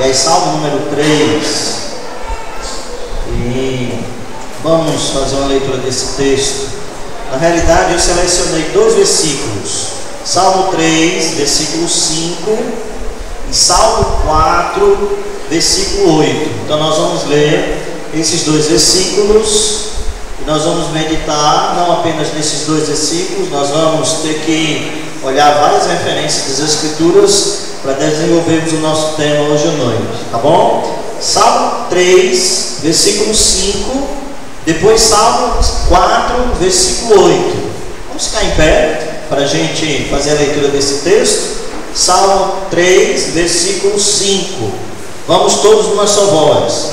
E aí, Salmo número 3. E vamos fazer uma leitura desse texto. Na realidade, eu selecionei 2 versículos: Salmo 3, versículo 5, e Salmo 4, versículo 8. Então nós vamos ler esses 2 versículos e nós vamos meditar não apenas nesses 2 versículos. Nós vamos ter que olhar várias referências das Escrituras para desenvolvermos o nosso tema hoje à noite, tá bom? Salmo 3, versículo 5, depois Salmo 4, versículo 8. Vamos ficar em pé para a gente fazer a leitura desse texto. Salmo 3, versículo 5. Vamos todos numa só voz.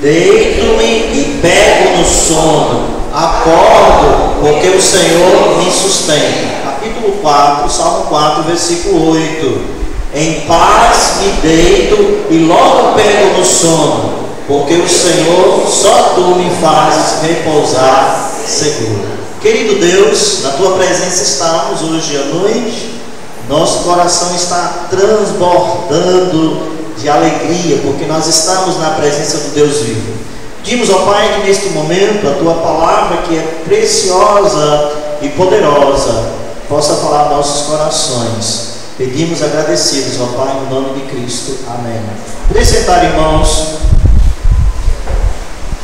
Deito-me e pego no sono, acordo, porque o Senhor me sustenta. Capítulo 4, Salmo 4, versículo 8. Em paz me deito e logo pego no sono, porque o Senhor, só Tu me fazes repousar seguro. Querido Deus, na Tua presença estamos hoje à noite. Nosso coração está transbordando de alegria, porque nós estamos na presença do Deus vivo. Pedimos ao Pai que neste momento a Tua palavra, que é preciosa e poderosa, possa falar aos nossos corações. Pedimos agradecidos, ó Pai, no nome de Cristo. Amém. Podem sentar, irmãos.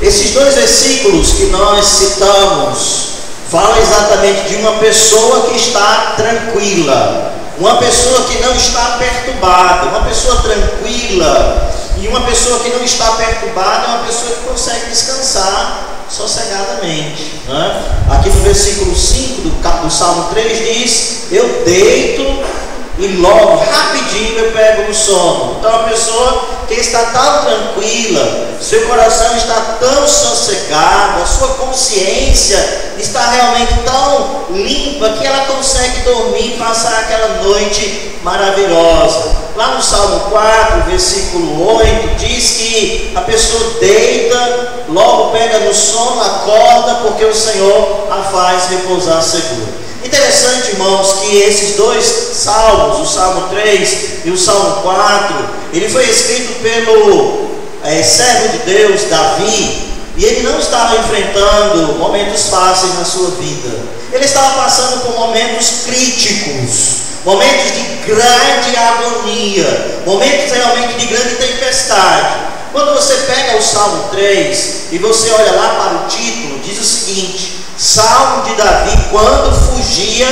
Esses 2 versículos que nós citamos falam exatamente de uma pessoa que está tranquila, uma pessoa que não está perturbada. Uma pessoa tranquila e uma pessoa que não está perturbada é uma pessoa que consegue descansar sossegadamente, né? Aqui no versículo 5 do Salmo 3 diz: eu deito e logo, rapidinho, eu pego no sono. Então, a pessoa que está tão tranquila, seu coração está tão sossegado, a sua consciência está realmente tão limpa que ela consegue dormir e passar aquela noite maravilhosa. Lá no Salmo 4, versículo 8, diz que a pessoa deita, logo pega no sono, acorda, porque o Senhor a faz repousar seguro. Interessante, irmãos, que esses 2 salmos, o Salmo 3 e o Salmo 4, ele foi escrito pelo servo de Deus, Davi, e ele não estava enfrentando momentos fáceis na sua vida. Ele estava passando por momentos críticos, momentos de grande agonia, momentos realmente de grande tempestade. Quando você pega o Salmo 3 e você olha lá para o título, diz o seguinte: Salmo de Davi quando fugia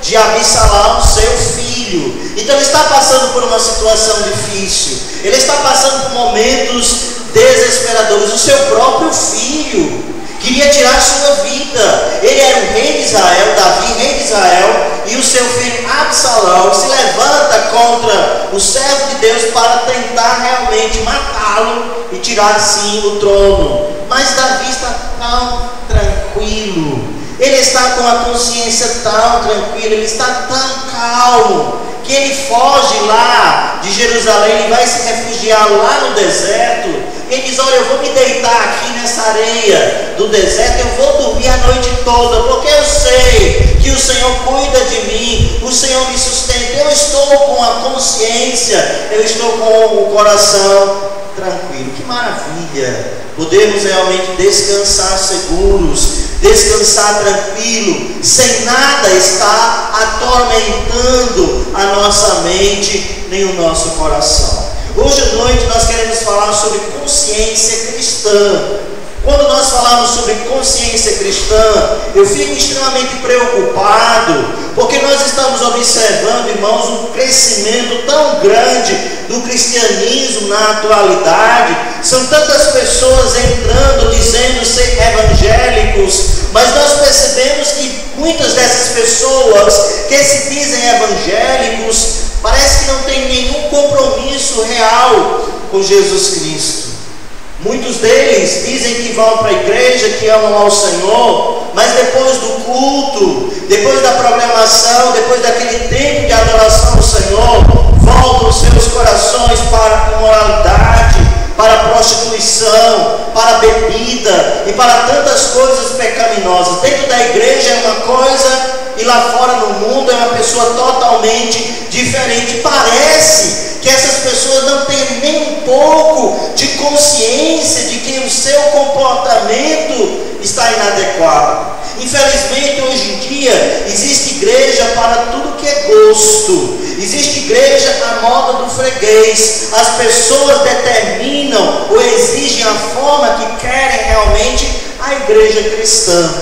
de Absalão, seu filho. Então ele está passando por uma situação difícil, ele está passando por momentos desesperadores. O seu próprio filho queria tirar sua vida. Ele era o rei de Israel, Davi, rei de Israel, e o seu filho Absalão se levanta contra o servo de Deus para tentar realmente matá-lo e tirar assim o trono. Mas Davi está tão tranquilo, ele está com a consciência tão tranquila, ele está tão calmo, que ele foge lá de Jerusalém, ele vai se refugiar lá no deserto. Ele diz: olha, eu vou me deitar aqui nessa areia do deserto, eu vou dormir a noite toda, porque eu sei que o Senhor cuida de mim, o Senhor me sustenta, eu estou com a consciência, eu estou com o coração tranquilo. Que maravilha podermos realmente descansar seguros, descansar tranquilo, sem nada estar atormentando a nossa mente nem o nosso coração. Hoje à noite nós queremos falar sobre consciência cristã. Quando nós falamos sobre consciência cristã, eu fico extremamente preocupado, porque nós estamos observando, irmãos, um crescimento tão grande do cristianismo na atualidade. São tantas pessoas entrando, dizendo ser evangélicos, mas nós percebemos que muitas dessas pessoas que se dizem evangélicos, parece que não tem nenhum compromisso real com Jesus Cristo. Muitos deles dizem que vão para a igreja, que amam ao Senhor, mas depois do culto, depois da programação, depois daquele tempo de adoração ao Senhor, voltam seus corações para a imoralidade, para a prostituição, para para a bebida e para tantas coisas pecaminosas. Dentro da igreja é uma coisa e lá fora no mundo é uma pessoa totalmente diferente. Parece que essas pessoas não têm nem um pouco de consciência de que o seu comportamento está inadequado. Infelizmente, hoje em dia, existe igreja para tudo que é gosto. Existe igreja à moda do freguês. As pessoas determinam ou exigem a forma que querem realmente a igreja cristã.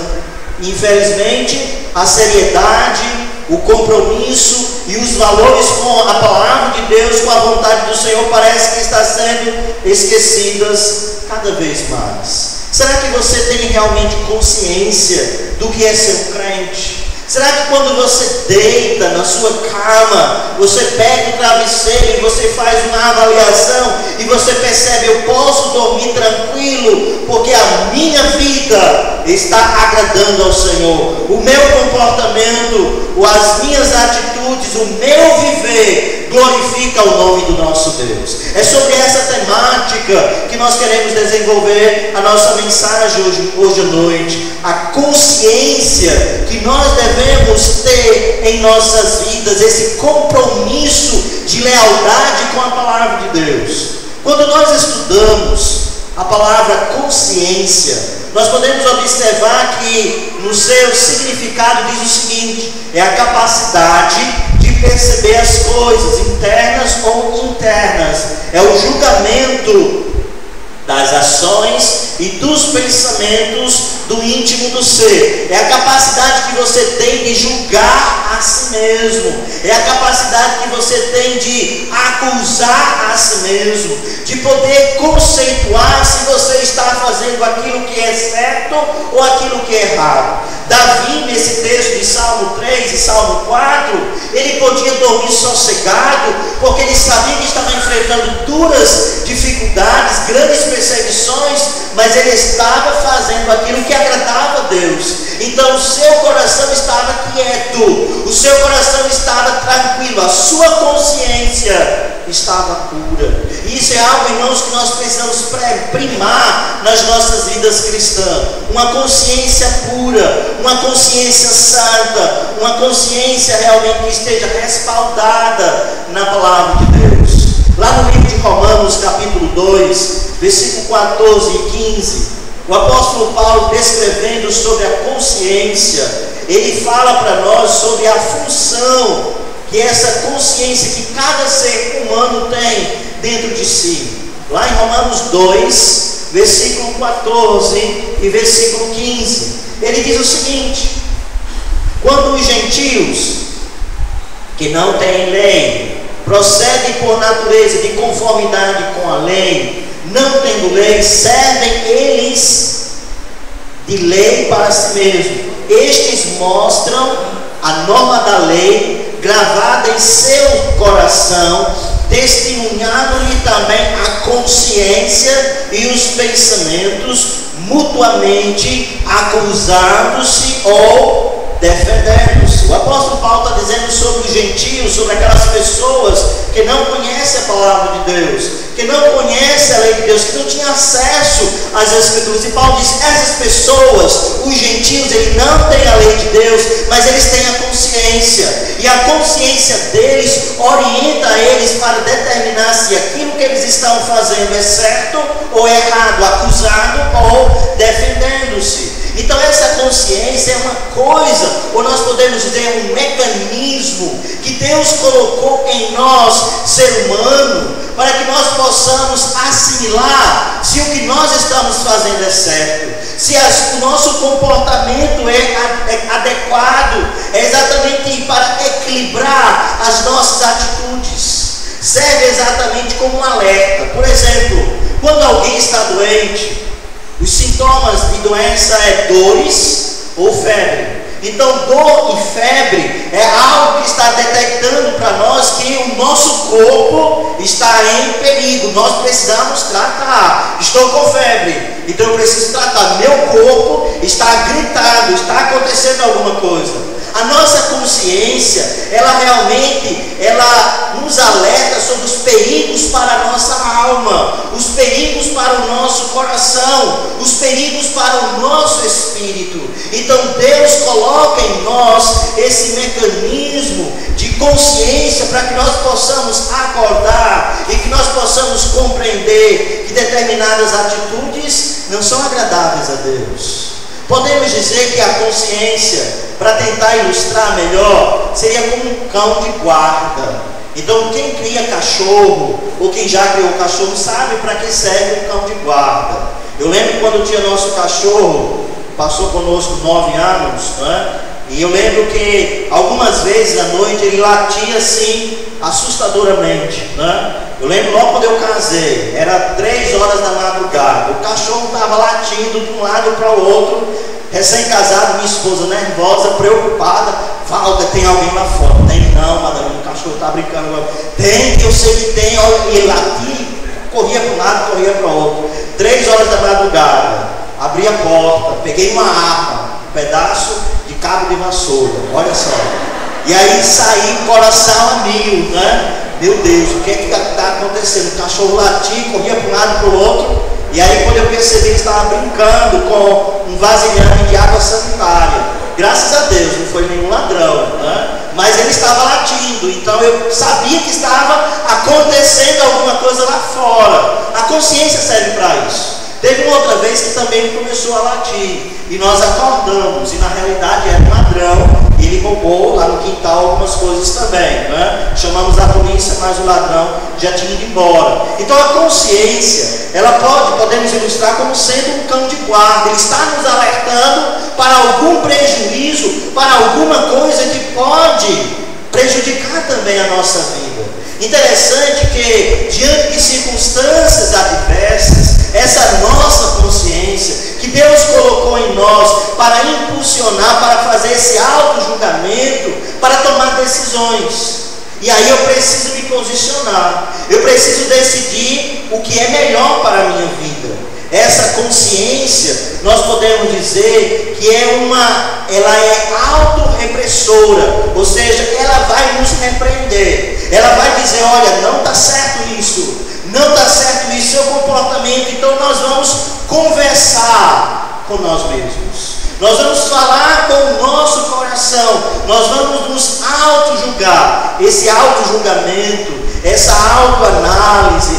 Infelizmente, a seriedade, o compromisso e os valores com a palavra de Deus, com a vontade do Senhor, parece que está sendo esquecidas cada vez mais. Será que você tem realmente consciência do que é ser um crente? Será que quando você deita na sua cama, você pega o travesseiro e você faz uma avaliação e você percebe, eu posso dormir tranquilo porque a minha vida está agradando ao Senhor, o meu comportamento, as minhas atitudes, o meu viver glorifica o nome do nosso Deus? É sobre essa temática que nós queremos desenvolver a nossa mensagem hoje à noite. A consciência que nós devemos ter em nossas vidas, esse compromisso de lealdade com a palavra de Deus. Quando nós estudamos a palavra consciência, nós podemos observar que no seu significado diz o seguinte: é a capacidade de perceber as coisas internas ou internas, é o julgamento das ações e dos pensamentos do íntimo do ser, é a capacidade que você tem de julgar a si mesmo, é a capacidade que você tem de acusar a si mesmo, de poder conceituar se você está fazendo aquilo que é certo ou aquilo que é errado. Davi, nesse texto de Salmo 3 e Salmo 4, ele podia dormir sossegado, porque ele sabia que estava enfrentando duras dificuldades, grandes perseguições, mas ele estava fazendo aquilo que agradava a Deus. Então o seu coração estava quieto, o seu coração estava tranquilo, a sua consciência estava pura. E isso é algo, irmãos, que nós precisamos primar nas nossas vidas cristãs. Uma consciência pura, uma consciência santa, uma consciência realmente que esteja respaldada na palavra de Deus. Lá no livro de Romanos, capítulo 2, versículo 14 e 15, o apóstolo Paulo, descrevendo sobre a consciência, ele fala para nós sobre a função que essa consciência que cada ser humano tem dentro de si. Lá em Romanos 2, versículo 14 e versículo 15, ele diz o seguinte: quando os gentios que não têm lei procedem por natureza de conformidade com a lei, não tendo lei, servem eles de lei para si mesmos. Estes mostram a norma da lei gravada em seu coração, testemunhando-lhe também a consciência e os pensamentos, mutuamente acusando-se ou defendendo-se. O apóstolo Paulo está dizendo sobre os gentios, sobre aquelas pessoas que não conhecem a palavra de Deus, que não conhecem a lei de Deus, que não tinham acesso às Escrituras. E Paulo diz: essas pessoas, os gentios, eles não têm a lei de Deus, mas eles têm a consciência, e a consciência deles orienta eles para determinar se aquilo que eles estão fazendo é certo ou é errado, acusando ou defendendo-se. Então essa consciência é uma coisa, ou nós podemos dizer um mecanismo que Deus colocou em nós, ser humano, para que nós possamos assimilar se o que nós estamos fazendo é certo, se o nosso comportamento é adequado, é exatamente para equilibrar as nossas atitudes. Serve exatamente como um alerta. Por exemplo, quando alguém está doente, os sintomas de doença é dores ou febre. Então dor e febre é algo que está detectando para nós que o nosso corpo está em perigo. Nós precisamos tratar. Estou com febre, então eu preciso tratar. Meu corpo está gritando, está acontecendo alguma coisa. A nossa consciência, ela realmente nos alerta sobre os perigos para a nossa alma, os perigos para o nosso coração, os perigos para o nosso espírito. Então Deus coloca em nós esse mecanismo de consciência para que nós possamos acordar e que nós possamos compreender que determinadas atitudes não são agradáveis a Deus. Podemos dizer que a consciência, para tentar ilustrar melhor, seria como um cão de guarda. Então quem cria cachorro, ou quem já criou cachorro, sabe para que serve um cão de guarda. Eu lembro quando tinha nosso cachorro, passou conosco 9 anos, né? E eu lembro que algumas vezes à noite ele latia assim, assustadoramente, né? Eu lembro logo quando eu casei, era 3 horas da madrugada, o cachorro estava latindo de um lado para o outro, recém-casado, minha esposa nervosa, preocupada. Valda, tem alguém lá fora? Tem não, Madalena, o cachorro está brincando agora. Tem, eu sei que tem. E ele latia, corria para um lado, corria para o outro. 3 horas da madrugada, abri a porta, peguei uma arma, um pedaço de cabo de vassoura, olha só. E aí saí, coração a mil, né? Meu Deus, o que é que está acontecendo? O cachorro latia, corria para um lado para o outro. E aí quando eu percebi, ele estava brincando com um vasilhame de água sanitária. Graças a Deus, não foi nenhum ladrão, né? Mas ele estava latindo, então eu sabia que estava acontecendo alguma coisa lá fora. A consciência serve para isso. Teve uma outra vez que também ele começou a latir, e nós acordamos, e na realidade era um ladrão. Ele roubou lá no quintal algumas coisas também, né? Chamamos a polícia, mas o ladrão já tinha ido embora. Então a consciência, ela podemos ilustrar como sendo um cão de guarda. Ele está nos alertando para algum prejuízo, para alguma coisa que pode prejudicar também a nossa vida. Interessante que, diante de circunstâncias adversas, essa nossa consciência, que Deus colocou em nós para impulsionar, para fazer esse auto-julgamento, para tomar decisões. E aí eu preciso me posicionar, eu preciso decidir o que é melhor para a minha vida. Essa consciência, nós podemos dizer que ela é autorrepressora, ou seja, ela vai nos repreender, ela vai dizer, olha, não está certo isso, não está certo isso, seu comportamento. Então nós vamos conversar com nós mesmos, nós vamos falar com o nosso coração, nós vamos nos auto-julgar. Esse auto-julgamento, essa autoanálise,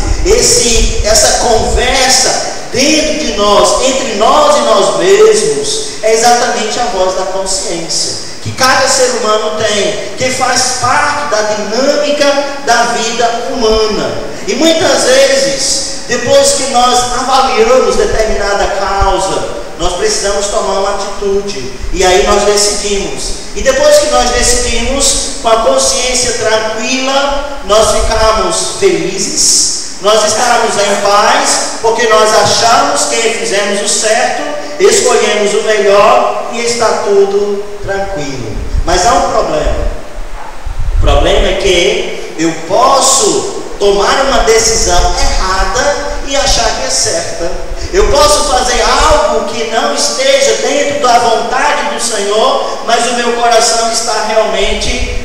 essa conversa dentro de nós, entre nós e nós mesmos, é exatamente a voz da consciência que cada ser humano tem, que faz parte da dinâmica da vida humana. E muitas vezes, depois que nós avaliamos determinada causa, nós precisamos tomar uma atitude, e aí nós decidimos. E depois que nós decidimos, com a consciência tranquila, nós ficamos felizes, nós estamos em paz, porque nós achamos que fizemos o certo, escolhemos o melhor e está tudo tranquilo. Mas há um problema. O problema é que eu posso tomar uma decisão errada e achar que é certa. Eu posso fazer algo que não esteja dentro da vontade do Senhor, mas o meu coração está realmente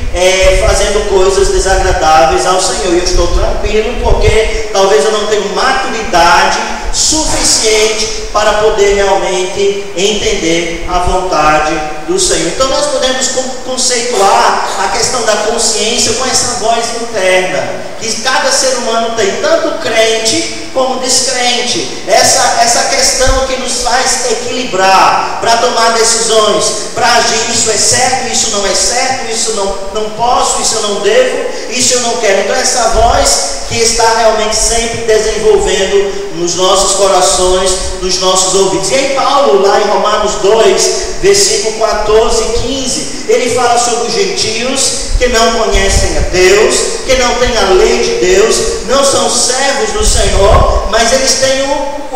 fazendo coisas desagradáveis ao Senhor. E eu estou tranquilo porque talvez eu não tenha maturidade suficiente para poder realmente entender a vontade do Senhor. Então nós podemos conceituar a questão da consciência com essa voz interna, que cada ser humano tem, tanto crente como descrente. Essa questão que nos faz equilibrar para tomar decisões, para agir, isso é certo, isso não é certo, isso não posso, isso eu não devo, isso eu não quero. Então essa voz que está realmente sempre desenvolvendo nos nossos corações, nos nossos ouvidos. E aí Paulo, lá em Romanos 2, versículo 14 e 15, ele fala sobre os gentios que não conhecem a Deus, que não têm a lei de Deus, não são servos do Senhor, mas eles têm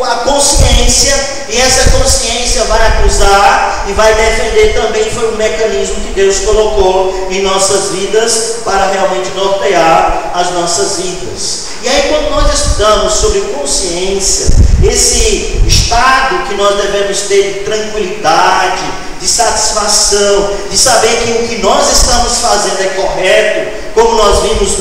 a consciência, e essa consciência vai acusar e vai defender também. Foi um mecanismo que Deus colocou em nossas vidas para realmente nortear as nossas vidas. E aí quando nós estudamos sobre consciência, esse estado que nós devemos ter de tranquilidade, de satisfação, de saber que o que nós estamos fazendo é correto, como nós vimos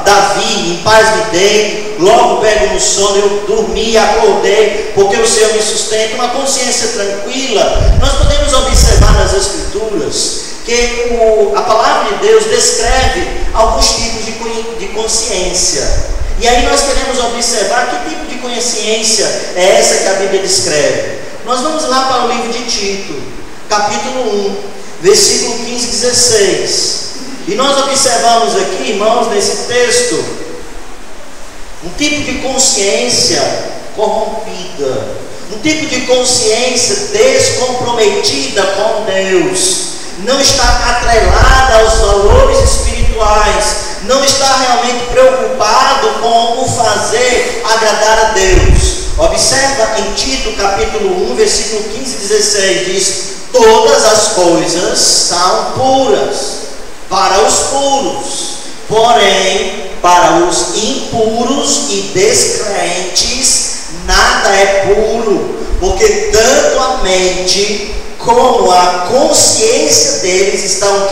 Davi, em paz me deito, logo pego no sono, eu dormi, acordei, porque o Senhor me sustenta. Uma consciência tranquila. Nós podemos observar nas Escrituras que a palavra de Deus descreve alguns tipos de consciência. E aí nós queremos observar que tipo de consciência é essa que a Bíblia descreve. Nós vamos lá para o livro de Tito, capítulo 1, versículo 15 e 16. E nós observamos aqui, irmãos, nesse texto, um tipo de consciência corrompida, um tipo de consciência descomprometida com Deus, não está atrelada aos valores espirituais, não está realmente preocupado com o fazer agradar a Deus. Observa em Tito capítulo 1, versículo 15 e 16, diz: todas as coisas são puras para os puros, porém para os impuros e descrentes nada é puro, porque tanto a mente como a consciência deles estão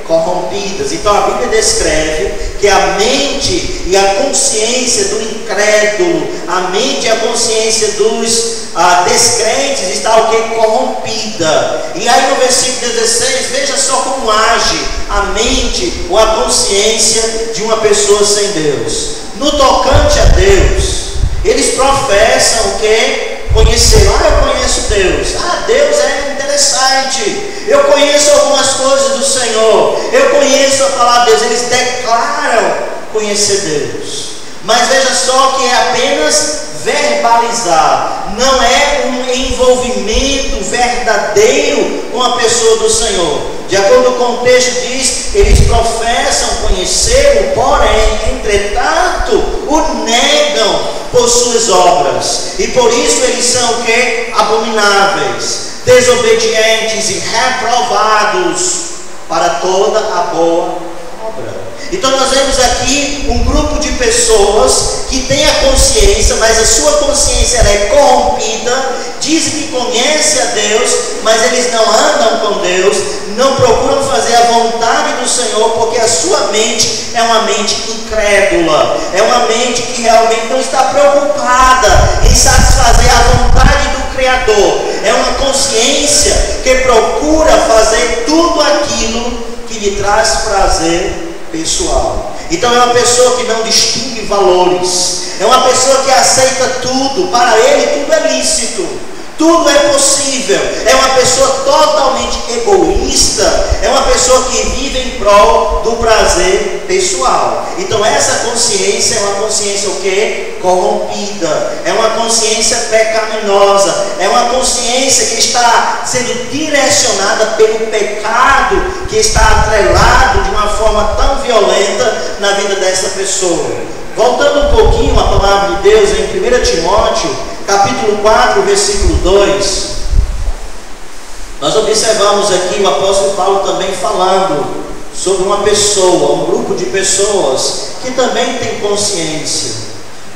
corrompidas. Então a Bíblia descreve que a mente e a consciência do incrédulo, a mente e a consciência dos descrentes está corrompida. E aí no versículo 16, veja só como age a mente ou a consciência de uma pessoa sem Deus. No tocante a Deus, eles professam conhecer. Eu conheço Deus. Deus é interessante. Eu conheço algumas coisas do Senhor. Eu conheço a palavra de Deus. Eles declaram conhecer Deus. Mas veja só que é apenas verbalizar. Não é um envolvimento verdadeiro com a pessoa do Senhor. De acordo com o texto diz, eles professam conhecê-lo, porém, entretanto, o negam por suas obras. E por isso eles são abomináveis, desobedientes e reprovados para toda a boa obra. Então nós vemos aqui um grupo de pessoas que tem a consciência, mas a sua consciência é corrompida, dizem que conhecem a Deus, mas eles não andam com Deus, não procuram fazer a vontade do Senhor, porque a sua mente é uma mente incrédula, é uma mente que realmente não está preocupada em satisfazer a vontade do Criador. É uma consciência que procura fazer tudo aquilo que lhe traz prazer pessoal. Então é uma pessoa que não distingue valores, é uma pessoa que aceita tudo, para ele tudo é lícito, tudo é possível, é uma pessoa totalmente egoísta, é uma pessoa que vive em prol do prazer pessoal. Então essa consciência é uma consciência corrompida, é uma consciência pecaminosa, é uma consciência que está sendo direcionada pelo pecado, que está atrelado de uma forma tão violenta na vida dessa pessoa. Voltando um pouquinho à palavra de Deus em 1 Timóteo capítulo 4, versículo 2, nós observamos aqui o apóstolo Paulo também falando sobre uma pessoa, um grupo de pessoas que também tem consciência,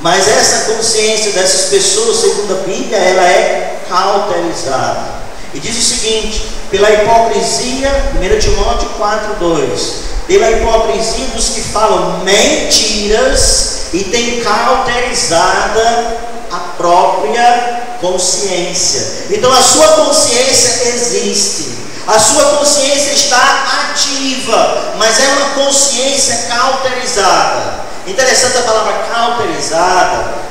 mas essa consciência dessas pessoas, segundo a Bíblia, ela é cauterizada. E diz o seguinte: pela hipocrisia, 1 Timóteo 4, 2, pela hipocrisia dos que falam mentiras e têm cauterizada a própria consciência. Então a sua consciência existe, a sua consciência está ativa, mas é uma consciência cauterizada. Interessante a palavra cauterizada.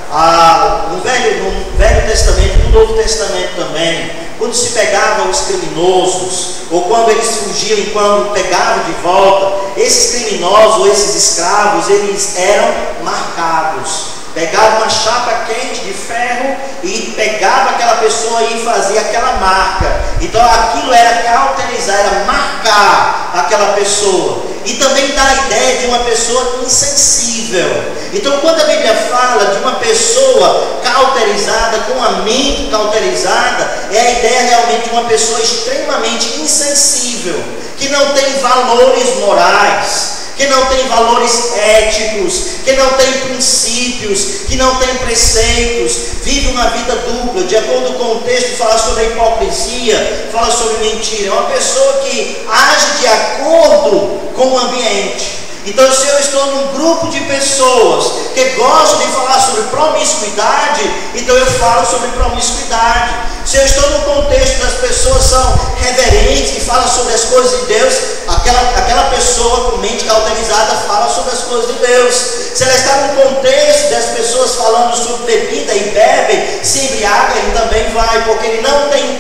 No Velho Testamento, no Novo Testamento também, quando se pegava os criminosos, ou quando eles fugiam e quando pegavam de volta, esses criminosos ou esses escravos, eles eram marcados. Pegava uma chapa quente de ferro e pegava aquela pessoa e fazia aquela marca. Então aquilo era cauterizar, era marcar aquela pessoa. E também dá a ideia de uma pessoa insensível. Então quando a Bíblia fala de uma pessoa cauterizada, com a mente cauterizada, é a ideia realmente de uma pessoa extremamente insensível, que não tem valores morais, que não tem valores éticos, que não tem princípios, que não tem preceitos, vive uma vida dupla. De acordo com o texto, fala sobre a hipocrisia, fala sobre mentira. É uma pessoa que age de acordo com o ambiente. Então, se eu estou num grupo de pessoas que gostam de falar sobre promiscuidade, então eu falo sobre promiscuidade. Se eu estou no contexto das pessoas são reverentes e falam sobre as coisas de Deus, aquela pessoa com mente cauterizada fala sobre as coisas de Deus. Se ela está no contexto das pessoas falando sobre bebida e bebem, se embriaga, ele também vai, porque ele não tem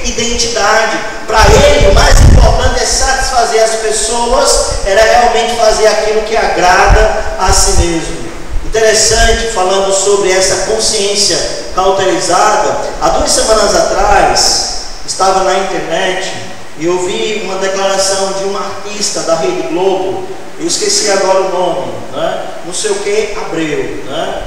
identidade. Para ele, o mais importante é satisfazer as pessoas, era realmente fazer aquilo que agrada a si mesmo. Interessante, falando sobre essa consciência cauterizada, há 2 semanas atrás, estava na internet e eu vi uma declaração de um artista da Rede Globo, eu esqueci agora o nome, né? Não sei o que, Abreu, né?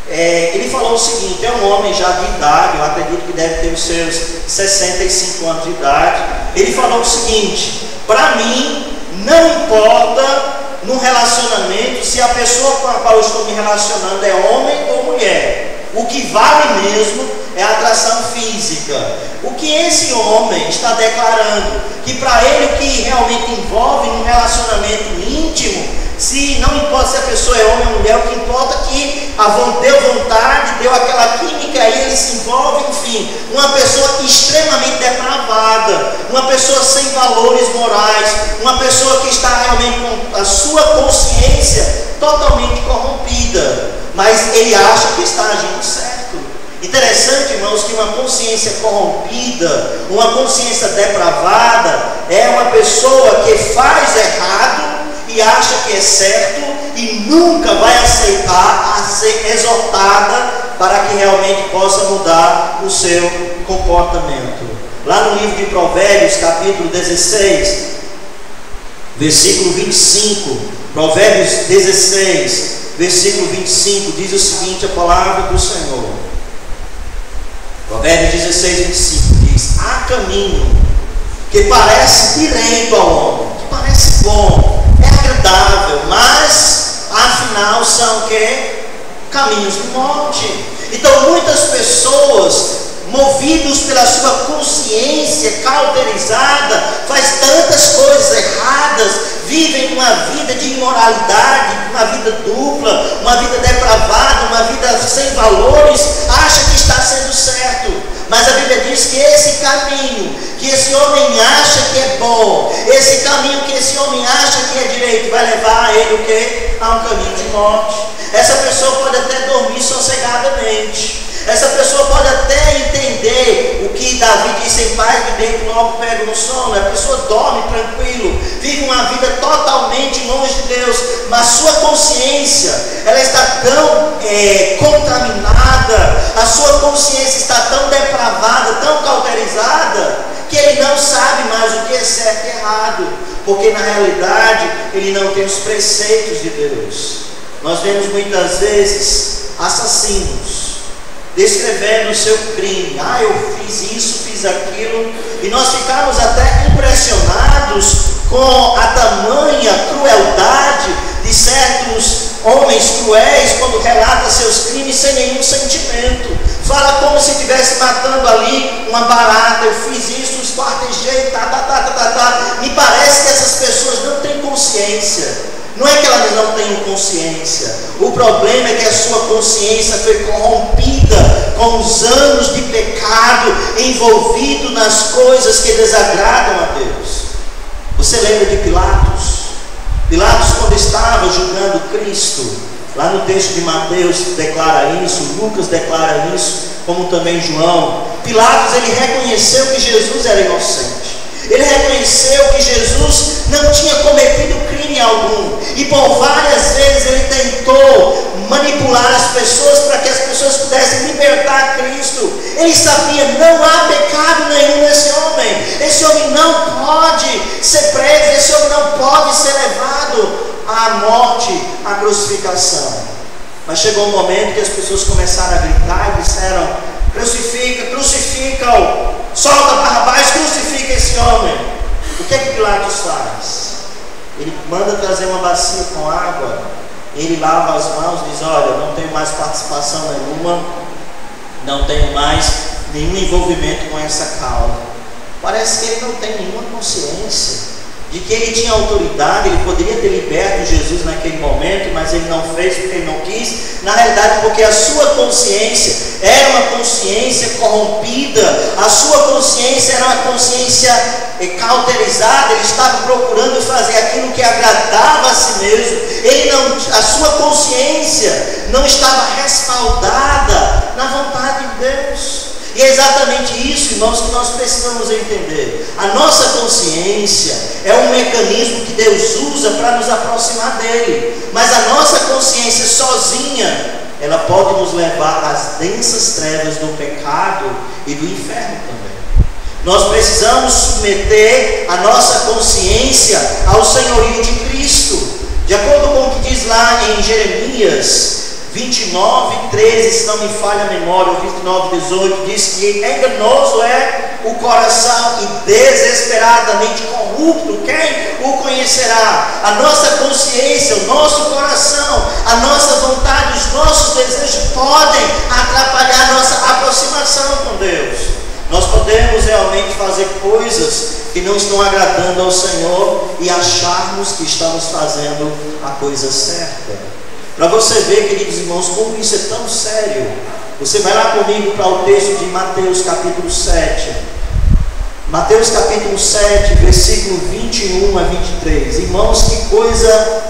Ele falou o seguinte, é um homem já de idade, eu acredito que deve ter os seus 65 anos de idade. Ele falou o seguinte: para mim, não importa no relacionamento se a pessoa com a qual eu estou me relacionando é homem ou mulher, o que vale mesmo é a atração física. O que esse homem está declarando, que para ele o que realmente envolve um relacionamento íntimo, se não importa se a pessoa é homem ou mulher, o que importa é que deu vontade, deu aquela química, aí ele se envolve, enfim, uma pessoa extremamente depravada, uma pessoa sem valores morais, uma pessoa que está realmente com a sua consciência totalmente corrompida, mas ele acha que está agindo certo. Interessante, irmãos, que uma consciência corrompida, uma consciência depravada, é uma pessoa que faz errado e acha que é certo e nunca vai aceitar a ser exortada para que realmente possa mudar o seu comportamento. Lá no livro de Provérbios, capítulo 16, versículo 25, Provérbios 16, versículo 25, diz o seguinte, a palavra do Senhor. Provérbios 16, 25 diz: há caminho que parece direito ao homem, que parece bom, é agradável, mas afinal são o quê? Caminhos de morte. Então muitas pessoas, movidos pela sua consciência cauterizada, faz tantas coisas erradas, vivem uma vida de imoralidade, uma vida dupla, uma vida depravada, uma vida sem valores, acha que está sendo certo. Mas a Bíblia diz que esse caminho que esse homem acha que é bom, esse caminho que esse homem acha que é direito, vai levar a ele o quê? A um caminho de morte. Essa pessoa pode até dormir sossegadamente. Essa pessoa pode até entender o que Davi disse: em paz me deito, logo pego no sono. A pessoa dorme tranquilo, vive uma vida totalmente longe de Deus, mas sua consciência, ela está tão contaminada, a sua consciência está tão depravada, tão cauterizada, que ele não sabe mais o que é certo e errado, porque na realidade ele não tem os preceitos de Deus. Nós vemos muitas vezes assassinos descrevendo o seu crime: eu fiz isso, fiz aquilo, e nós ficamos até impressionados com a tamanha crueldade de certos homens cruéis quando relata seus crimes sem nenhum sentimento. Fala como se estivesse matando ali uma barata: eu fiz isso, esquartejei, Me parece que essas pessoas não têm consciência. Não é que elas não tenham consciência, o problema é que a sua consciência foi corrompida com os anos de pecado, envolvido nas coisas que desagradam a Deus. Você lembra de Pilatos? Pilatos, quando estava julgando Cristo, lá no texto de Mateus declara isso, Lucas declara isso, como também João. Pilatos, ele reconheceu que Jesus era inocente. Ele reconheceu que Jesus não tinha cometido crime algum, e por várias vezes ele tentou manipular as pessoas para que as pessoas pudessem libertar Cristo. Ele sabia: não há pecado nenhum nesse homem, esse homem não pode ser preso, esse homem não pode ser levado à morte, à crucificação. Mas chegou um momento que as pessoas começaram a gritar e disseram: crucifica, crucifica-o, solta Barrabás, crucifica esse homem. O que é que Pilatos faz? Ele manda trazer uma bacia com água, ele lava as mãos e diz: olha, não tenho mais participação nenhuma, não tenho mais nenhum envolvimento com essa causa. Parece que ele não tem nenhuma consciência de que ele tinha autoridade, ele poderia ter liberto Jesus naquele momento, mas ele não fez porque ele não quis, na realidade porque a sua consciência era uma consciência corrompida, a sua consciência era uma consciência cauterizada, ele estava procurando fazer aquilo que agradava a si mesmo, a sua consciência não estava respaldada na vontade de Deus. E é exatamente isso, irmãos, que nós precisamos entender. A nossa consciência é um mecanismo que Deus usa para nos aproximar dele, mas a nossa consciência sozinha, ela pode nos levar às densas trevas do pecado e do inferno também. Nós precisamos submeter a nossa consciência ao senhorio de Cristo, de acordo com o que diz lá em Jeremias 29, 13, se não me falha a memória, 29, 18, diz que enganoso é o coração e desesperadamente corrupto, quem o conhecerá? A nossa consciência, o nosso coração, a nossa vontade, os nossos desejos podem atrapalhar a nossa aproximação com Deus. Nós podemos realmente fazer coisas que não estão agradando ao Senhor e acharmos que estamos fazendo a coisa certa. Para você ver, queridos irmãos, como isso é tão sério, você vai lá comigo para o texto de Mateus capítulo 7. Mateus capítulo 7, versículo 21 a 23. Irmãos, que coisa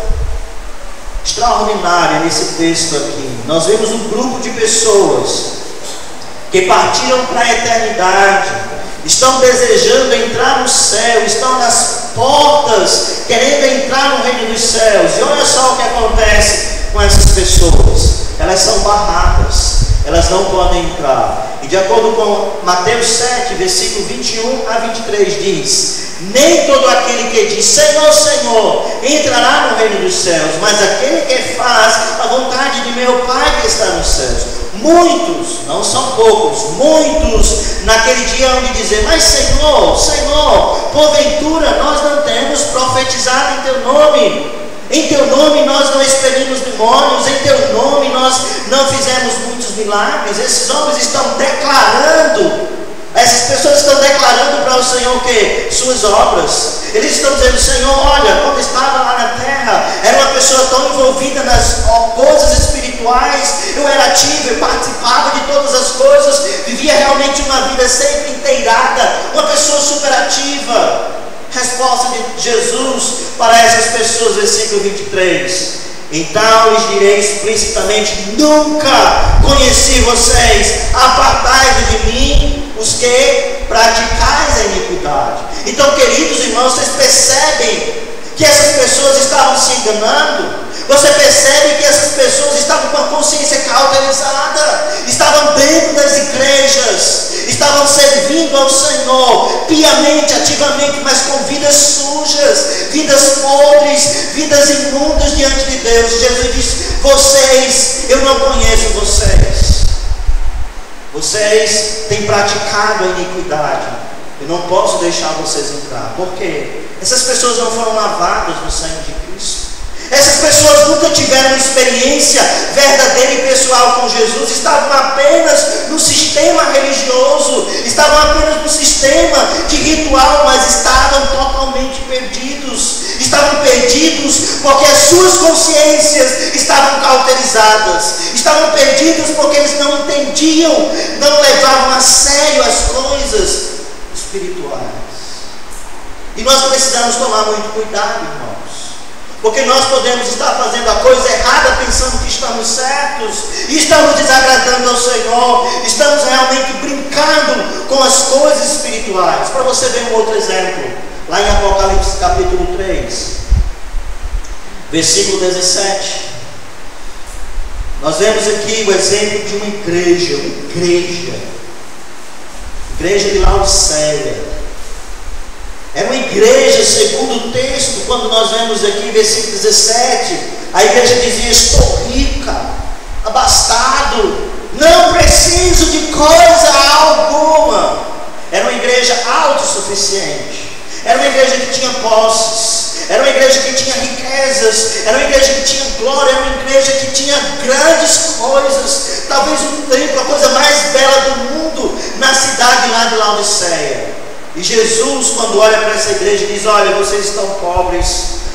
extraordinária nesse texto aqui. Nós vemos um grupo de pessoas que partiram para a eternidade, estão desejando entrar no céu, estão nas portas, querendo entrar no reino dos céus. E olha só o que acontece com essas pessoas: elas são barradas, elas não podem entrar. E de acordo com Mateus 7, versículo 21 a 23 diz: nem todo aquele que diz Senhor, Senhor, entrará no reino dos céus, mas aquele que faz a vontade de meu Pai que está nos céus. Muitos, não são poucos, muitos naquele dia hão de dizer: mas Senhor, Senhor, porventura nós não temos profetizado em teu nome? Em teu nome nós não expelimos demônios, em teu nome nós não fizemos muitos milagres. Esses homens estão declarando, essas pessoas estão declarando para o Senhor o quê? Suas obras. Eles estão dizendo: Senhor, olha, quando estava lá na terra, era uma pessoa tão envolvida nas coisas espirituais, eu era ativo, eu participava de todas as coisas, vivia realmente uma vida sempre inteirada, uma pessoa superativa. Resposta de Jesus para essas pessoas, versículo 23: então lhes direi explicitamente: nunca conheci vocês, apartai-vos de mim, os que praticais a iniquidade. Então, queridos irmãos, vocês percebem que essas pessoas estavam se enganando? Você percebe que essas pessoas estavam com a consciência cauterizada, estavam dentro das igrejas, estavam servindo ao Senhor piamente, ativamente, mas com vidas sujas, vidas podres, vidas imundas diante de Deus. Jesus disse: vocês, eu não conheço vocês, vocês têm praticado a iniquidade, eu não posso deixar vocês entrar. Por quê? Essas pessoas não foram lavadas no sangue de Cristo. Essas pessoas nunca tiveram uma experiência verdadeira e pessoal com Jesus, estavam apenas no sistema religioso, estavam apenas no sistema de ritual, mas estavam totalmente perdidos. Estavam perdidos porque as suas consciências estavam cauterizadas, estavam perdidos porque eles não entendiam, não levavam a sério as coisas espirituais. E nós precisamos tomar muito cuidado, irmãos, porque nós podemos estar fazendo a coisa errada, pensando que estamos certos, e estamos desagradando ao Senhor, estamos realmente brincando com as coisas espirituais. Para você ver um outro exemplo, lá em Apocalipse capítulo 3, versículo 17, nós vemos aqui o exemplo de uma igreja de Laodiceia. É uma igreja, segundo o texto, quando nós vemos aqui, versículo 17, a igreja dizia: estou rica, abastado, não preciso de coisa alguma. Era uma igreja autossuficiente, era uma igreja que tinha posses, era uma igreja que tinha riquezas, era uma igreja que tinha glória, era uma igreja que tinha grandes coisas, talvez um templo, a coisa mais bela do mundo, na cidade lá de Laodiceia. E Jesus, quando olha para essa igreja, diz: olha, vocês estão pobres,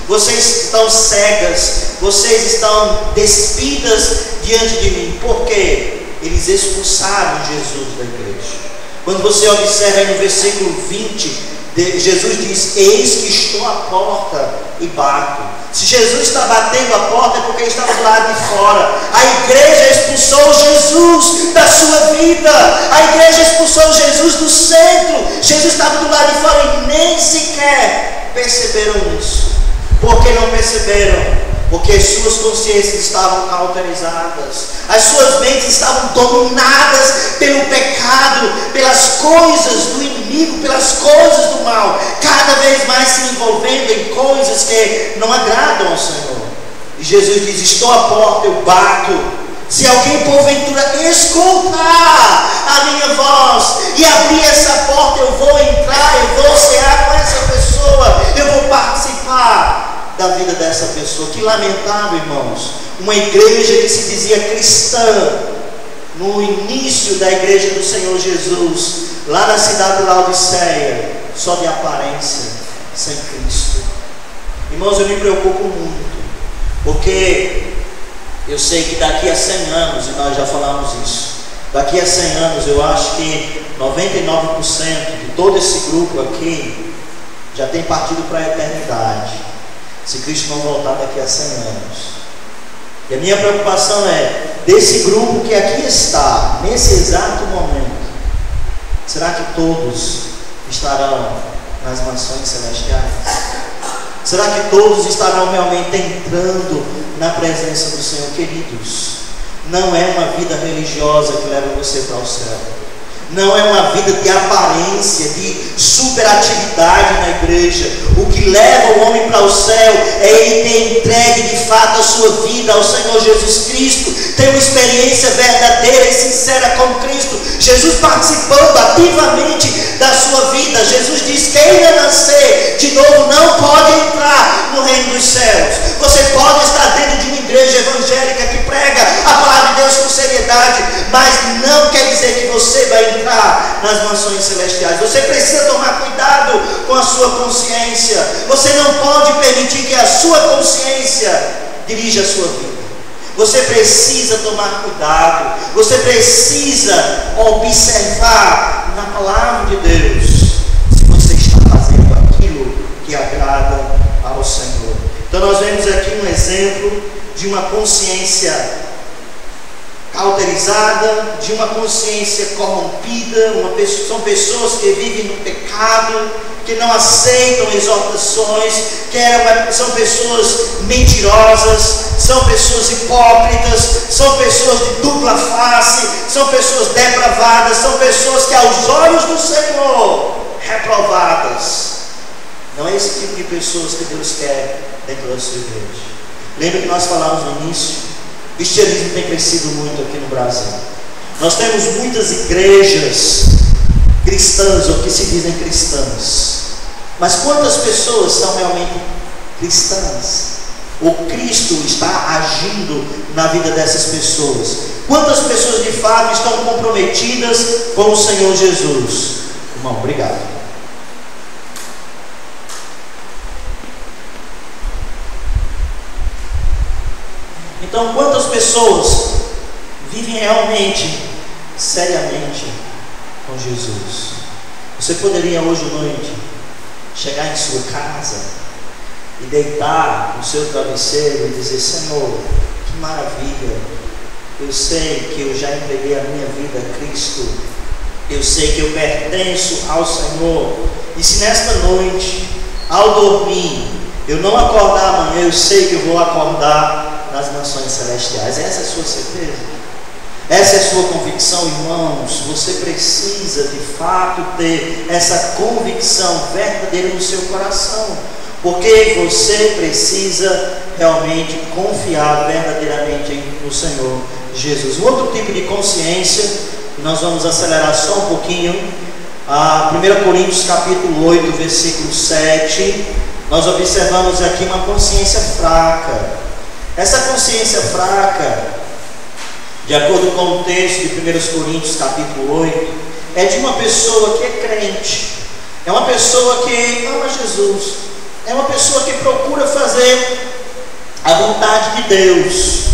vocês estão cegas, vocês estão despidas diante de mim. Por quê? Eles expulsaram Jesus da igreja. Quando você observa aí no versículo 20, Jesus diz: eis que estou à porta e bato. Se Jesus está batendo a porta, é porque ele estava do lado de fora. A igreja expulsou Jesus da sua vida. A igreja expulsou Jesus do centro. Jesus estava do lado de fora e nem sequer perceberam isso. Por que não perceberam? Porque as suas consciências estavam cauterizadas, as suas mentes estavam dominadas pelo pecado, pelas coisas do inimigo, pelas coisas do mal, cada vez mais se envolvendo em coisas que não agradam ao Senhor. E Jesus diz: estou à porta, eu bato. Se alguém porventura escutar a minha voz e abrir essa porta, eu vou entrar, eu vou cear com essa pessoa, eu vou participar da vida dessa pessoa. Que lamentável, irmãos, uma igreja que se dizia cristã no início da igreja do Senhor Jesus, lá na cidade de Laodiceia, só de aparência, sem Cristo. Irmãos, eu me preocupo muito, porque eu sei que daqui a 100 anos, e nós já falamos isso, daqui a 100 anos eu acho que 99% de todo esse grupo aqui já tem partido para a eternidade, se Cristo não voltar daqui a 100 anos. E a minha preocupação é, desse grupo que aqui está, nesse exato momento, será que todos estarão nas mansões celestiais? Será que todos estarão realmente entrando na presença do Senhor? Queridos, não é uma vida religiosa que leva você para o céu. Não é uma vida de aparência, de superatividade na igreja. O que leva o homem para o céu é ele ter entregue de fato a sua vida ao Senhor Jesus Cristo, ter uma experiência verdadeira e sincera com Cristo, Jesus participando ativamente da sua vida. Jesus diz: quem ainda nascer de novo não pode entrar no reino dos céus. Você pode estar dentro de uma igreja evangélica que prega a palavra de Deus com seriedade, mas não quer dizer que você vai entrar nas mansões celestiais. Você precisa tomar cuidado com a sua consciência. Você não pode permitir que a sua consciência dirija a sua vida. Você precisa tomar cuidado. Você precisa observar na palavra de Deus se você está fazendo aquilo que agrada ao Senhor. Então nós vemos aqui um exemplo de uma consciência cauterizada, de uma consciência corrompida. São pessoas que vivem no pecado, que não aceitam exortações, são pessoas mentirosas, são pessoas hipócritas, são pessoas de dupla face, são pessoas depravadas, são pessoas que aos olhos do Senhor, reprovadas. Não é esse tipo de pessoas que Deus quer dentro da sua igreja. Lembra que nós falamos no início? O cristianismo tem crescido muito aqui no Brasil. Nós temos muitas igrejas cristãs, ou que se dizem cristãs. Mas quantas pessoas são realmente cristãs? O Cristo está agindo na vida dessas pessoas? Quantas pessoas de fato estão comprometidas com o Senhor Jesus? Irmão, obrigado. Então, quantas pessoas vivem realmente, seriamente com Jesus? Você poderia hoje à noite chegar em sua casa e deitar no seu travesseiro e dizer: Senhor, que maravilha, eu sei que eu já entreguei a minha vida a Cristo, eu sei que eu pertenço ao Senhor, e se nesta noite, ao dormir, eu não acordar amanhã, eu sei que eu vou acordar nas mansões celestiais. Essa é a sua certeza? Essa é a sua convicção, irmãos? Você precisa de fato ter essa convicção verdadeira no seu coração, porque você precisa realmente confiar verdadeiramente no Senhor Jesus. Um outro tipo de consciência, e nós vamos acelerar só um pouquinho, 1 Coríntios capítulo 8, versículo 7, nós observamos aqui uma consciência fraca. Essa consciência fraca, de acordo com o texto de 1 Coríntios capítulo 8, é de uma pessoa que é crente, é uma pessoa que ama Jesus, é uma pessoa que procura fazer a vontade de Deus,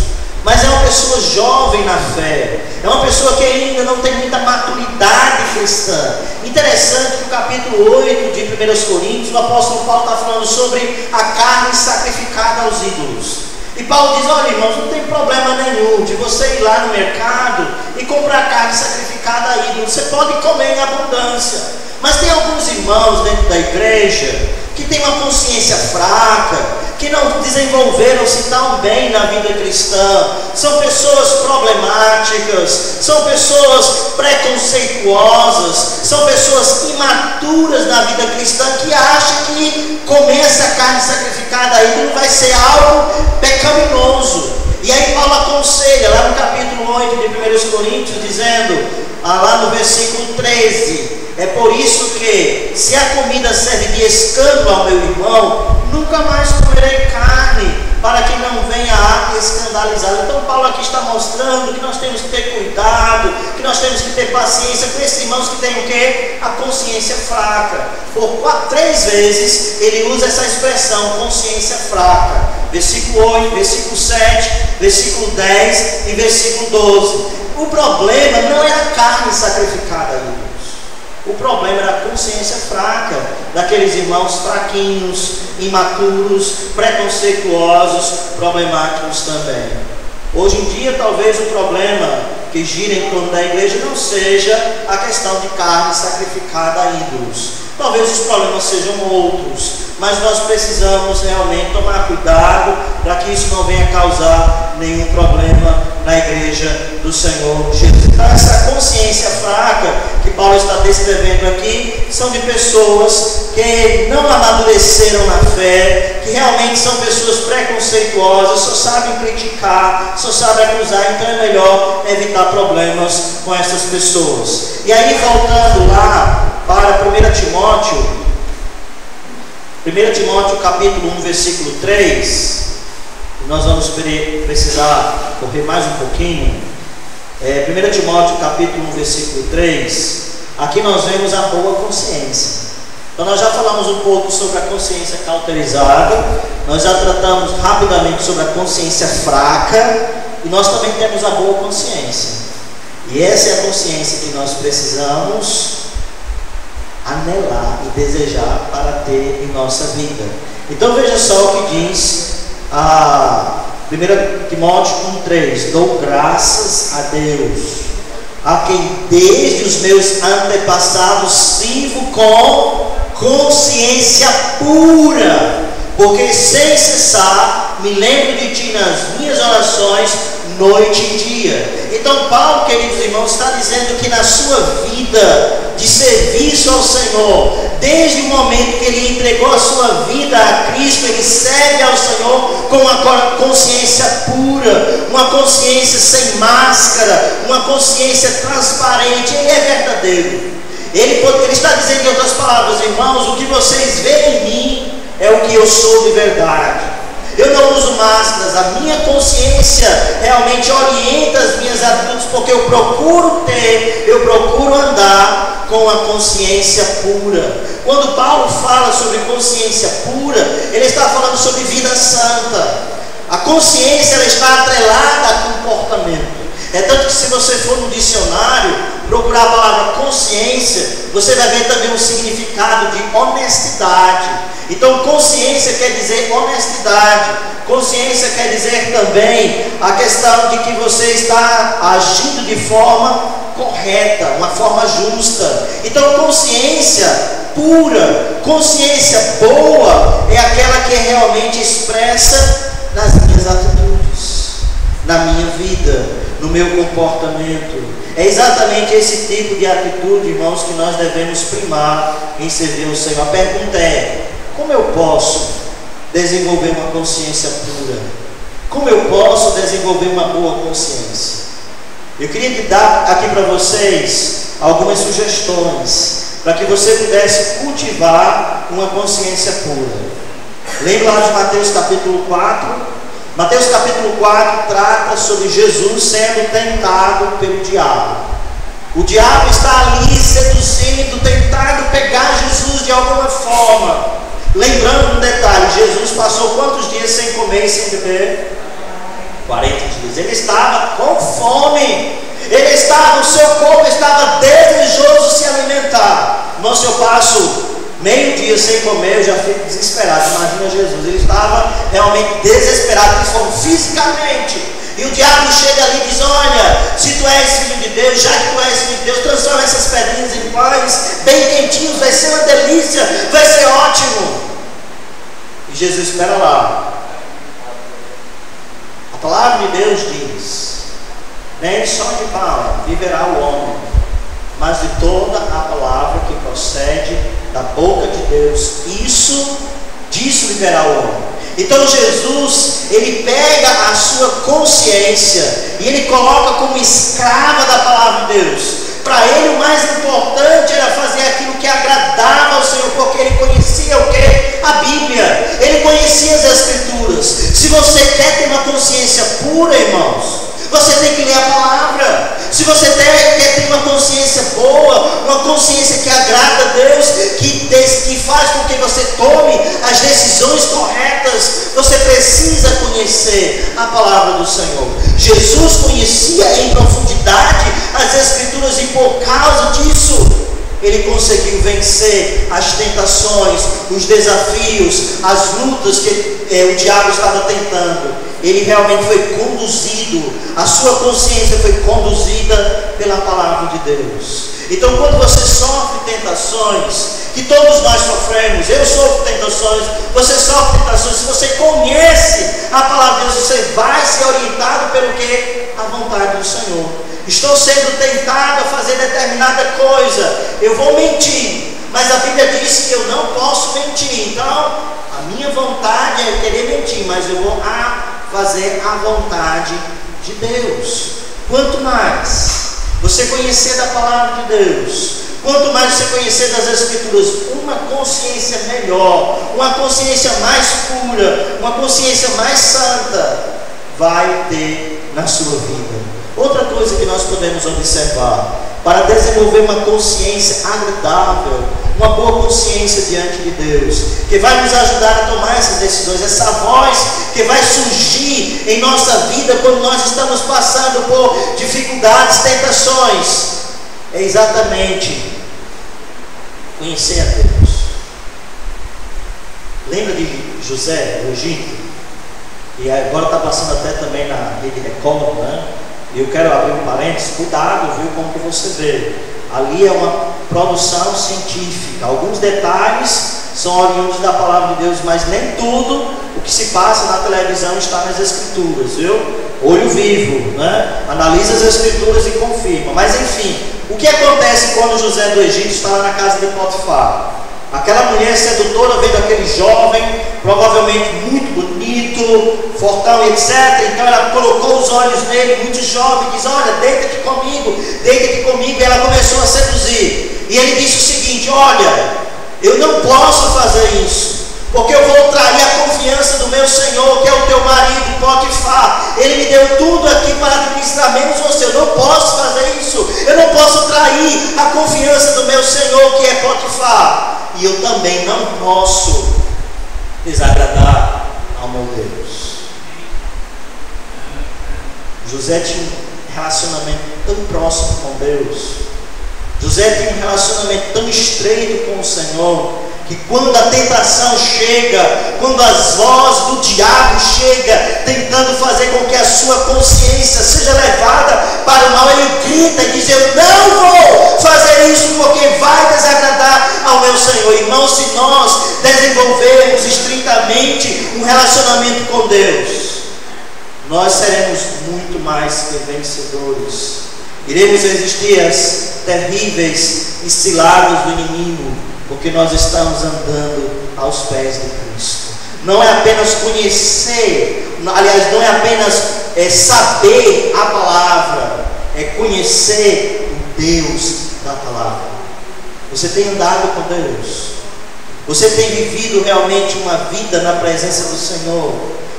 mas é uma pessoa jovem na fé, é uma pessoa que ainda não tem muita maturidade cristã. Interessante que no capítulo 8 de 1 Coríntios, o apóstolo Paulo está falando sobre a carne sacrificada aos ídolos. E Paulo diz: olha, irmãos, não tem problema nenhum de você ir lá no mercado e comprar carne sacrificada a ídolos. Você pode comer em abundância. Mas tem alguns irmãos dentro da igreja que têm uma consciência fraca, que não desenvolveram-se tão bem na vida cristã. São pessoas problemáticas, são pessoas preconceituosas, são pessoas imaturas na vida cristã, que acham que comer essa carne sacrificada a ídolo vai ser algo pecaminoso. E aí Paulo aconselha lá no capítulo 8 de 1 Coríntios, dizendo, lá no versículo 13: é por isso que, se a comida serve de escândalo ao meu irmão, nunca mais comerei carne, para que não venha a escandalizá-lo. Então Paulo aqui está mostrando que nós temos que ter cuidado, que nós temos que ter paciência com esses irmãos que têm o quê? A consciência fraca. Por 3 vezes ele usa essa expressão, consciência fraca. Versículo 8, versículo 7, versículo 10 e versículo 12. O problema não é a carne sacrificada, irmãos. O problema era a consciência fraca daqueles irmãos fraquinhos, imaturos, preconceituosos, problemáticos também. Hoje em dia, talvez o problema que gira em torno da igreja não seja a questão de carne sacrificada a ídolos. Talvez os problemas sejam outros, mas nós precisamos realmente tomar cuidado para que isso não venha causar nenhum problema na igreja do Senhor Jesus. Então, essa consciência fraca que Paulo está descrevendo aqui são de pessoas que não amadureceram na fé, que realmente são pessoas preconceituosas, só sabem criticar, só sabem acusar. Então é melhor evitar problemas com essas pessoas. E aí, voltando lá para 1 Timóteo capítulo 1, versículo 3, nós vamos precisar correr mais um pouquinho. 1 Timóteo capítulo 1, versículo 3, aqui nós vemos a boa consciência. Então nós já falamos um pouco sobre a consciência cauterizada, nós já tratamos rapidamente sobre a consciência fraca, e nós também temos a boa consciência. E essa é a consciência que nós precisamos anelar e desejar para ter em nossa vida. Então veja só o que diz 1 Timóteo 1,3: dou graças a Deus, a quem desde os meus antepassados sirvo com consciência pura, porque sem cessar me lembro de ti nas minhas orações, noite e dia. Então Paulo, queridos irmãos, está dizendo que na sua vida de serviço ao Senhor, desde o momento que ele entregou a sua vida a Cristo, ele serve ao Senhor com uma consciência pura, uma consciência sem máscara, uma consciência transparente. Ele é verdadeiro. Ele está dizendo, em outras palavras, irmãos, o que vocês veem em mim é o que eu sou de verdade. Eu não uso máscaras, a minha consciência realmente orienta as minhas atitudes, porque eu procuro andar com a consciência pura. Quando Paulo fala sobre consciência pura, ele está falando sobre vida santa. A consciência, ela está atrelada a comportamento. É tanto que, se você for no dicionário procurar a palavra consciência, você vai ver também um significado de honestidade. Então consciência quer dizer honestidade, consciência quer dizer também a questão de que você está agindo de forma correta, uma forma justa. Então consciência pura, consciência boa é aquela que é realmente expressa nas minhas atitudes, na minha vida, no meu comportamento. É exatamente esse tipo de atitude, irmãos, que nós devemos primar em servir ao Senhor. A pergunta é: como eu posso desenvolver uma consciência pura? Como eu posso desenvolver uma boa consciência? Eu queria dar aqui para vocês algumas sugestões para que você pudesse cultivar uma consciência pura. Lembra lá de Mateus capítulo 4? Mateus capítulo 4 trata sobre Jesus sendo tentado pelo diabo. O diabo está ali seduzindo, tentando pegar Jesus de alguma forma. Lembrando um detalhe, Jesus passou quantos dias sem comer e sem beber? 40 dias. Ele estava com fome. Ele estava, o seu corpo estava desejoso de se alimentar. Irmão, se eu passo meio dia sem comer, eu já fico desesperado. Imagina Jesus. Ele estava realmente desesperado, principalmente fisicamente. E o diabo chega ali e diz: olha, se tu és filho de Deus, já que tu és filho de Deus, transforma essas pedrinhas em pães, bem quentinhos, vai ser uma delícia, vai ser ótimo. E Jesus, espera lá. A palavra de Deus diz: nem só de pão viverá o homem, mas de toda a palavra que procede da boca de Deus. Disso viverá o homem. Então Jesus, ele pega a sua consciência e ele coloca como escrava da palavra de Deus. Para ele o mais importante era fazer aquilo que agradava ao Senhor, porque ele conhecia o que? A Bíblia. Ele conhecia as Escrituras. Se você quer ter uma consciência pura, irmãos, você tem que ler a palavra. Se você quer ter uma consciência boa, uma consciência que agrada a Deus, que faz com que você tome as decisões corretas, você precisa conhecer a palavra do Senhor. Jesus conhecia em profundidade as Escrituras e por causa disso ele conseguiu vencer as tentações, os desafios, as lutas que o diabo estava tentando. Ele realmente foi conduzido, a sua consciência foi conduzida pela palavra de Deus. Então, quando você sofre tentações, que todos nós sofremos, eu sofro tentações, você sofre tentações, se você conhece a palavra de Deus, você vai ser orientado pelo que? A vontade do Senhor. Estou sendo tentado a fazer determinada coisa, eu vou mentir, mas a Bíblia diz que eu não posso mentir. Então, a minha vontade é eu querer mentir, mas eu vou fazer a vontade de Deus. Quanto mais você conhecer da palavra de Deus, quanto mais você conhecer das Escrituras, uma consciência melhor, uma consciência mais pura, uma consciência mais santa vai ter na sua vida. Outra coisa que nós podemos observar, para desenvolver uma consciência agradável, uma boa consciência diante de Deus, que vai nos ajudar a tomar essas decisões, essa voz que vai surgir em nossa vida quando nós estamos passando por dificuldades, tentações, é exatamente conhecer a Deus. Lembra de José, do Egito? E agora está passando até também na Rede Record, né? E eu quero abrir um parênteses, cuidado, viu, como que você vê. Ali é uma produção científica. Alguns detalhes são oriundos da palavra de Deus, mas nem tudo o que se passa na televisão está nas Escrituras, viu? Olho vivo, né? Analisa as Escrituras e confirma. Mas enfim, o que acontece quando José do Egito está lá na casa de Potifar? Aquela mulher sedutora vendo aquele jovem, provavelmente muito bonito, fortão, etc. Então ela colocou os olhos nele, muito jovem, diz: olha, deita aqui comigo, deita aqui comigo. E ela começou a seduzir. E ele disse o seguinte: olha, eu não posso fazer isso, porque eu vou trair a confiança do meu Senhor, que é o teu marido, Potifar. Ele me deu tudo aqui para administrar, menos você. Eu não posso fazer isso. Eu não posso trair a confiança do meu Senhor, que é Potifar. E eu também não posso desagradar ao meu Deus. José tinha um relacionamento tão próximo com Deus. José tinha um relacionamento tão estreito com o Senhor, que quando a tentação chega, quando as vozes do diabo chegam, tentando fazer com que a sua consciência seja levada para o mal, ele grita e diz: eu não vou fazer isso, porque vai desagradar ao meu Senhor. Irmãos, se nós desenvolvermos estritamente um relacionamento com Deus, nós seremos muito mais que vencedores. Iremos resistir às terríveis ciladas do inimigo, porque nós estamos andando aos pés de Cristo. Não é apenas conhecer, aliás, não é apenas saber a palavra, é conhecer o Deus da palavra. Você tem andado com Deus? Você tem vivido realmente uma vida na presença do Senhor?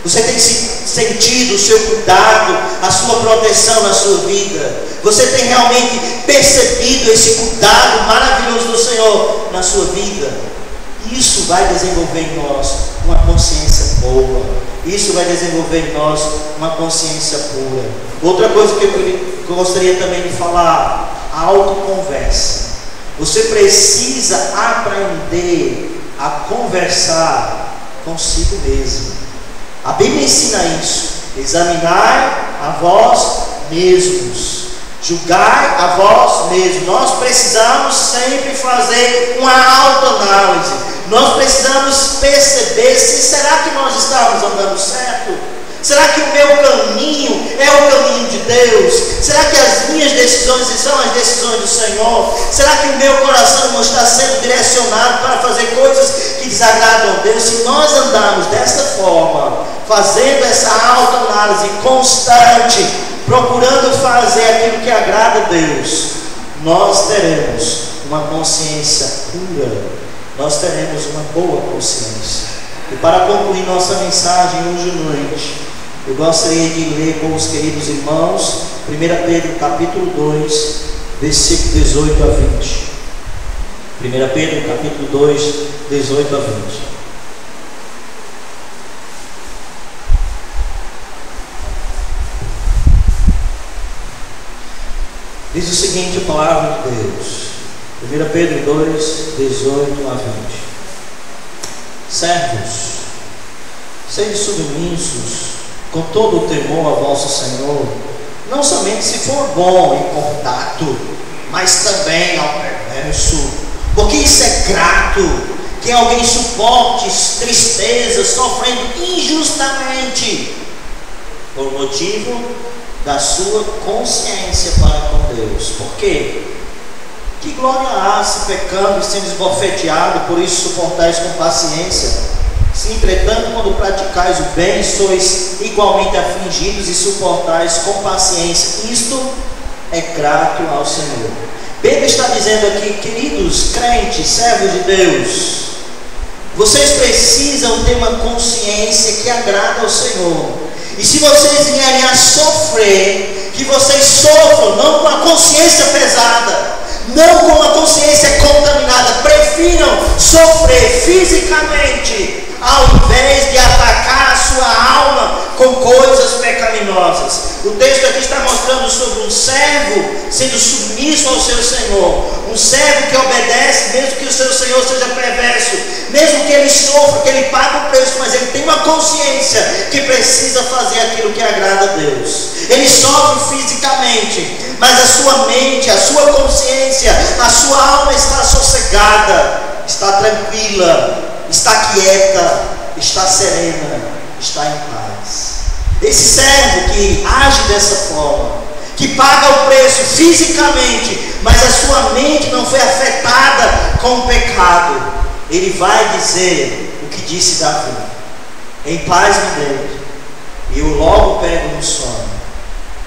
Você tem sentido o seu cuidado, a sua proteção na sua vida? Você tem realmente percebido esse cuidado maravilhoso do Senhor na sua vida? Isso vai desenvolver em nós uma consciência boa. Isso vai desenvolver em nós uma consciência pura. Outra coisa que eu gostaria também de falar: a autoconversa. Você precisa aprender a conversar consigo mesmo. A Bíblia ensina isso: examinar a vós mesmos, julgai a vós mesmos. Nós precisamos sempre fazer uma autoanálise. Nós precisamos perceber se será que nós estamos andando certo? Será que o meu caminho é o caminho de Deus? Será que as minhas decisões são as decisões do Senhor? Será que o meu coração não está sendo direcionado para fazer coisas que desagradam a Deus? Se nós andarmos dessa forma, fazendo essa autoanálise constante, procurando fazer aquilo que agrada a Deus, nós teremos uma consciência pura, nós teremos uma boa consciência. E para concluir nossa mensagem hoje à noite, eu gostaria de ler com os queridos irmãos 1 Pedro capítulo 2, versículo 18 a 20. 1 Pedro capítulo 2, 18 a 20. Diz o seguinte a palavra de Deus, 1 Pedro 2, 18 a 20. Servos, sede submissos com todo o temor a vosso Senhor, não somente se for bom e cordato, mas também ao perverso, porque isso é grato, que alguém suporte tristezas, sofrendo injustamente, por motivo da sua consciência para com Deus. Por quê? Que glória há se pecando e sendo esbofeteado, por isso suportais com paciência? Se entretanto, quando praticais o bem, sois igualmente afligidos e suportais com paciência. Isto é grato ao Senhor. Pedro está dizendo aqui: queridos crentes, servos de Deus, vocês precisam ter uma consciência que agrada ao Senhor. E se vocês vierem a sofrer, que vocês sofram não com a consciência pesada, não com a consciência contaminada. Prefiram sofrer fisicamente ao invés de atacar a sua alma com coisas pecaminosas. O texto aqui está mostrando sobre um servo sendo submisso ao seu Senhor, um servo que obedece mesmo que o seu Senhor seja perverso, mesmo que ele sofra, que ele pague o preço, mas ele tem uma consciência que precisa fazer aquilo que agrada a Deus. Ele sofre fisicamente, mas a sua mente, a sua consciência, a sua alma está sossegada, está tranquila, está quieta, está serena, está em paz. Esse servo que age dessa forma, que paga o preço fisicamente, mas a sua mente não foi afetada com o pecado, ele vai dizer o que disse Davi: em paz me deito, e eu logo pego no sono,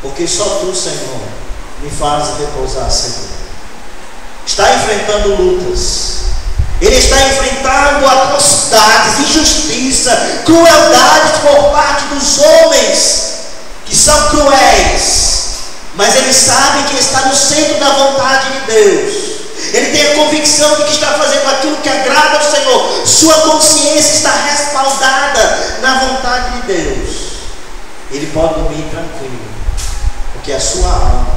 porque só tu, Senhor, me fazes repousar seguro. Está enfrentando lutas, ele está enfrentando atrocidades, injustiça, crueldades por parte dos homens, que são cruéis, mas ele sabe que está no centro da vontade de Deus. Ele tem a convicção de que está fazendo aquilo que agrada ao Senhor. Sua consciência está respaldada na vontade de Deus. Ele pode dormir tranquilo, porque a sua alma,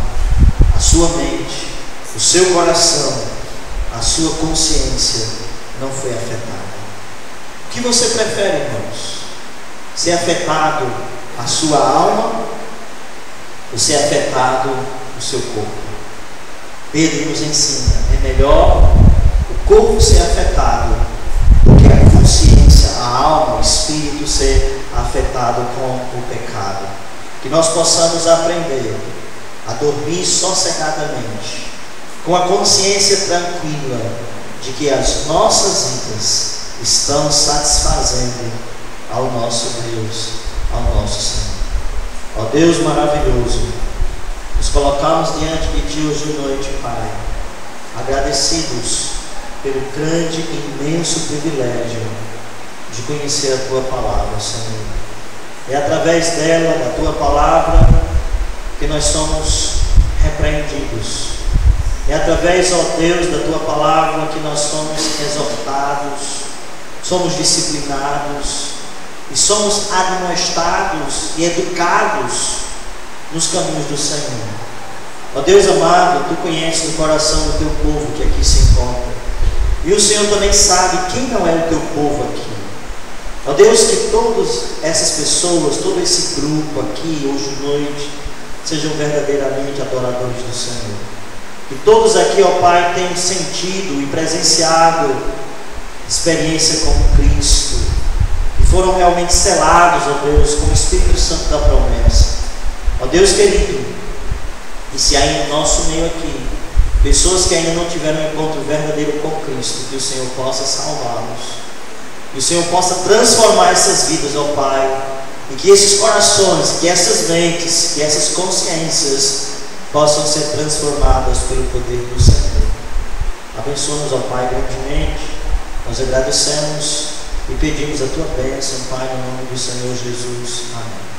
a sua mente, o seu coração, a sua consciência não foi afetada. O que você prefere, irmãos? Ser afetado a sua alma ou ser afetado o seu corpo? Pedro nos ensina: é melhor o corpo ser afetado do que a consciência, a alma, o espírito ser afetado com o pecado. Que nós possamos aprender a dormir sossegadamente, com a consciência tranquila de que as nossas vidas estão satisfazendo ao nosso Deus, ao nosso Senhor. Ó Deus maravilhoso, nos colocamos diante de Ti hoje à noite, Pai, agradecidos pelo grande e imenso privilégio de conhecer a Tua palavra, Senhor. É através dela, da tua palavra, que nós somos repreendidos. É através, ó Deus, da tua palavra que nós somos exortados, somos disciplinados e somos admoestados e educados nos caminhos do Senhor. Ó Deus amado, tu conheces o coração do teu povo que aqui se encontra. E o Senhor também sabe quem não é o teu povo aqui. Ó Deus, que todas essas pessoas, todo esse grupo aqui, hoje à noite, sejam verdadeiramente adoradores do Senhor. Que todos aqui, ó Pai, tenham sentido e presenciado experiência com Cristo. Que foram realmente selados, ó Deus, com o Espírito Santo da promessa. Ó Deus querido, e se há no nosso meio aqui pessoas que ainda não tiveram um encontro verdadeiro com Cristo, que o Senhor possa salvá-los. Que o Senhor possa transformar essas vidas, ó Pai, e que esses corações, que essas mentes, que essas consciências possam ser transformadas pelo poder do Senhor. Abençoa-nos, ó Pai, grandemente. Nós agradecemos e pedimos a tua bênção, Pai, no nome do Senhor Jesus. Amém.